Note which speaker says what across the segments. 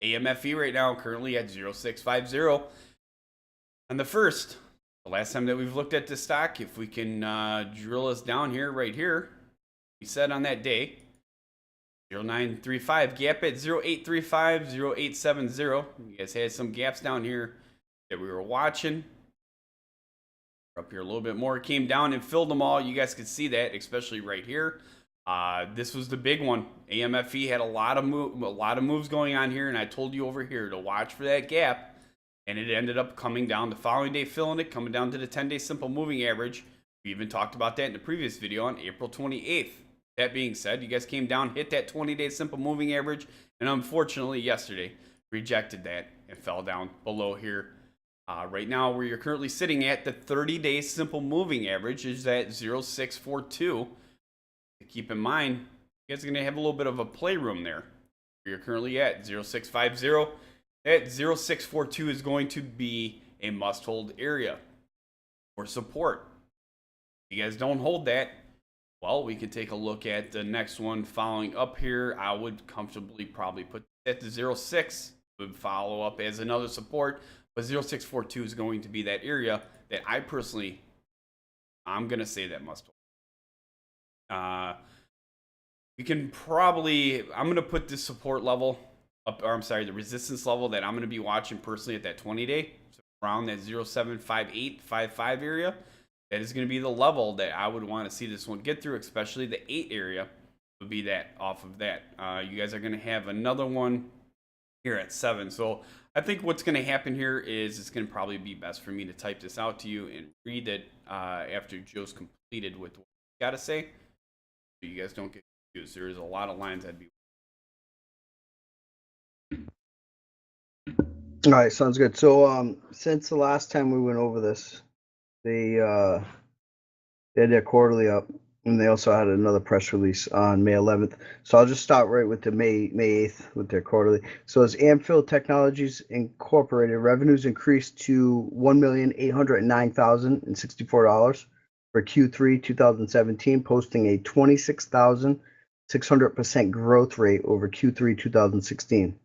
Speaker 1: AMFE right now currently at 0650. On the last time that we've looked at this stock, if we can drill us down here, right here, we said on that day, 0935 gap at 0835, 0870. You guys had some gaps down here that we were watching. Up here a little bit more, it came down and filled them all. You guys could see that, especially right here. This was the big one. AMFE had a lot of moves going on here, and I told you over here to watch for that gap, and it ended up coming down the following day, filling it, coming down to the 10-day simple moving average. We even talked about that in the previous video on April 28th. That being said, you guys came down, hit that 20-day simple moving average, and unfortunately yesterday rejected that and fell down below here. Right now, where you're currently sitting at, the 30-day simple moving average is at 0642. Keep in mind, you guys are going to have a little bit of a playroom there. Where you're currently at 0650. That 0642 is going to be a must-hold area for support. If you guys don't hold that, well, we can take a look at the next one following up here. I would comfortably probably put that to 06. Would follow up as another support. But 0642 is going to be that area that I'm going to say that must hold. We can probably, I'm going to put this support level up, or I'm sorry, the resistance level that I'm going to be watching personally at that 20-day, so around that 075855 area. That is going to be the level that I would want to see this one get through, especially the 8 area would be that off of that. You guys are going to have another one here at 7. So I think what's going to happen here is it's going to probably be best for me to type this out to you and read it after Joe's completed with what he's got to say, so you guys don't get confused. There's a lot of lines I'd be.
Speaker 2: All right, sounds good. So since the last time we went over this, they had their quarterly up, and they also had another press release on May 11th. So I'll just start right with the May 8th with their quarterly. So as Amfil Technologies Incorporated, revenues increased to $1,809,064 for Q3 2017, posting a 26,600% growth rate over Q3 2016.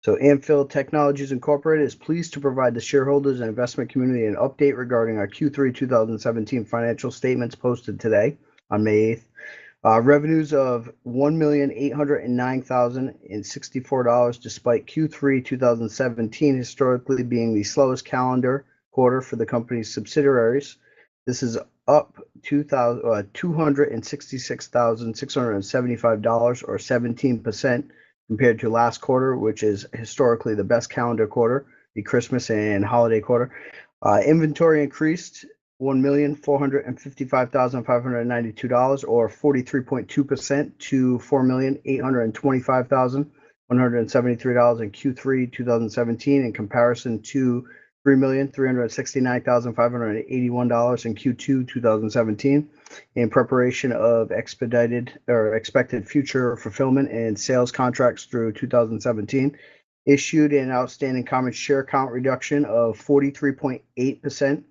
Speaker 2: So Amfil Technologies Incorporated is pleased to provide the shareholders and investment community an update regarding our Q3 2017 financial statements posted today on May 8th. Revenues of $1,809,064 despite Q3 2017 historically being the slowest calendar quarter for the company's subsidiaries. This is up $266,675 or 17% compared to last quarter, which is historically the best calendar quarter, the Christmas and holiday quarter. Inventory increased $1,455,592 or 43.2% to $4,825,173 in Q3 2017 in comparison to $3,369,581 in Q2 2017 in preparation of expected future fulfillment and sales contracts through 2017. Issued an outstanding common share count reduction of 43.8%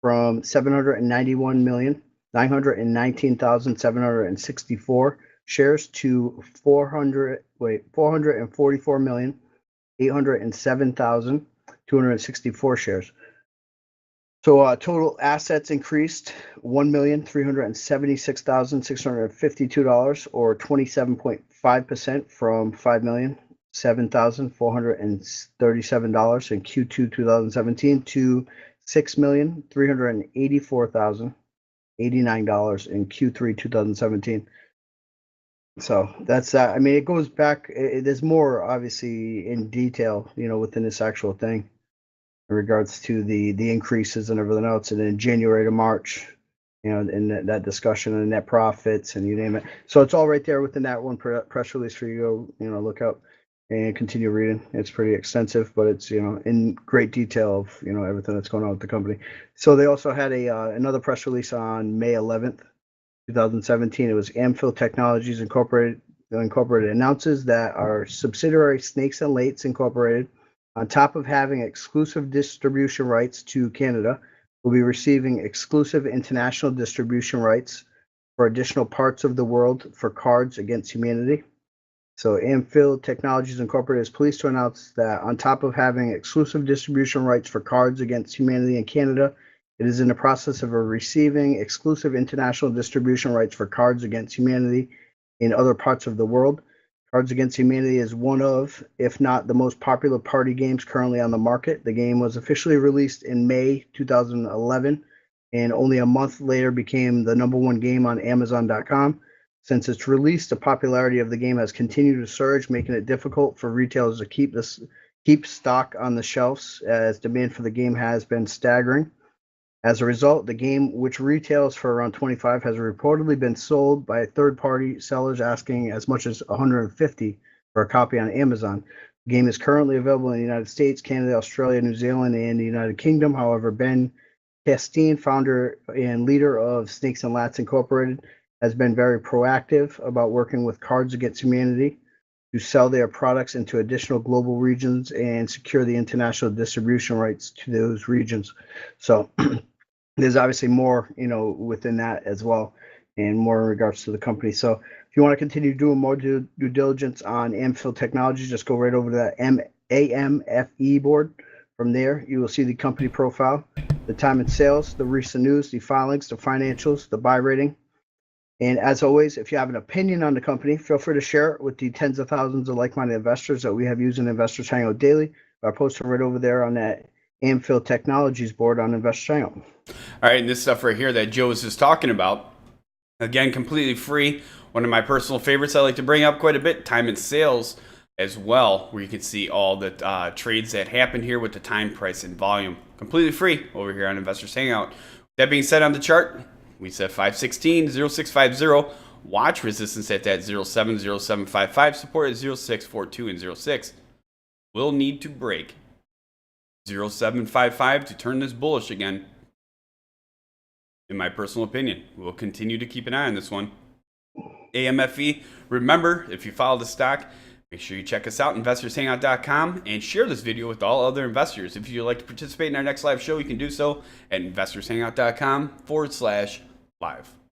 Speaker 2: from 791,919,764 shares to 444,807,264 shares. So total assets increased $1,376,652 or 27.5% from $5,007,437 in Q2 2017 to $6,384,089 in Q3 2017. So that's that. I mean, it goes back. There's more obviously in detail, within this actual thing in regards to the increases and everything else. And in January to March, in that discussion and net profits and you name it. So it's all right there within that one press release for you to look up and continue reading. It's pretty extensive, but it's, in great detail of, everything that's going on with the company. So they also had another press release on May 11th, 2017. It was Amfil Technologies Incorporated announces that our subsidiary Snakes and Lates Incorporated, on top of having exclusive distribution rights to Canada, will be receiving exclusive international distribution rights for additional parts of the world for Cards Against Humanity. So Amfil Technologies Incorporated is pleased to announce that on top of having exclusive distribution rights for Cards Against Humanity in Canada, it is in the process of receiving exclusive international distribution rights for Cards Against Humanity in other parts of the world. Cards Against Humanity is one of, if not the most popular party games currently on the market. The game was officially released in May 2011 and only a month later became the #1 game on Amazon.com. Since its release, the popularity of the game has continued to surge, making it difficult for retailers to keep stock on the shelves, as demand for the game has been staggering. As a result, the game, which retails for around $25, has reportedly been sold by third-party sellers asking as much as $150 for a copy on Amazon. The game is currently available in the United States, Canada, Australia, New Zealand, and the United Kingdom. However, Ben Castine, founder and leader of Snakes and Lats Incorporated, has been very proactive about working with Cards Against Humanity to sell their products into additional global regions and secure the international distribution rights to those regions. So there's obviously more, within that as well, and more in regards to the company. So if you want to continue doing more due diligence on Amfil Technologies, just go right over to that AMFE board. From there, you will see the company profile, the time and sales, the recent news, the filings, the financials, the buy rating. And as always, if you have an opinion on the company, feel free to share it with the tens of thousands of like-minded investors that we have using Investors Hangout daily. I post it right over there on that Amfil Technologies board on Investors Hangout.
Speaker 1: All right, and this stuff right here that Joe was just talking about, again, completely free. One of my personal favorites I like to bring up quite a bit, time and sales as well, where you can see all the trades that happen here with the time, price, and volume. Completely free over here on Investors Hangout. That being said, on the chart, we set 516, 0650. Watch resistance at that 070755. Support at 0642 and 06. We'll need to break 0755 to turn this bullish again. In my personal opinion, we'll continue to keep an eye on this one. AMFE. Remember, if you follow the stock, make sure you check us out, investorshangout.com, and share this video with all other investors. If you'd like to participate in our next live show, you can do so at investorshangout.com/live.